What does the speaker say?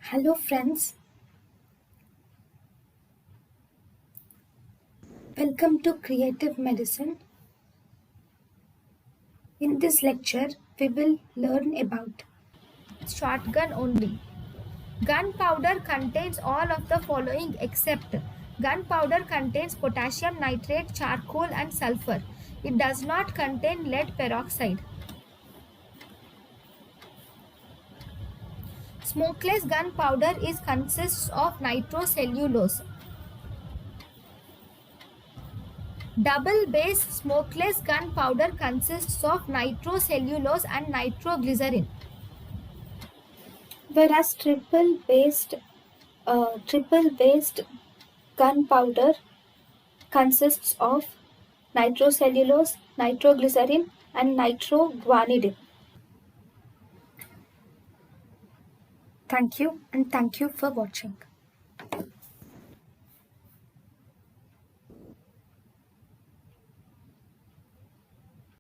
Hello friends, welcome to Creative Medicine. In this lecture, we will learn about shotgun only. Gunpowder contains all of the following except gunpowder contains potassium nitrate, charcoal and sulfur. It does not contain lead peroxide. Smokeless gunpowder consists of nitrocellulose. Double base smokeless gunpowder consists of nitrocellulose and nitroglycerin. Whereas triple based gunpowder consists of nitrocellulose, nitroglycerin and nitroguanidine. Thank you and thank you for watching.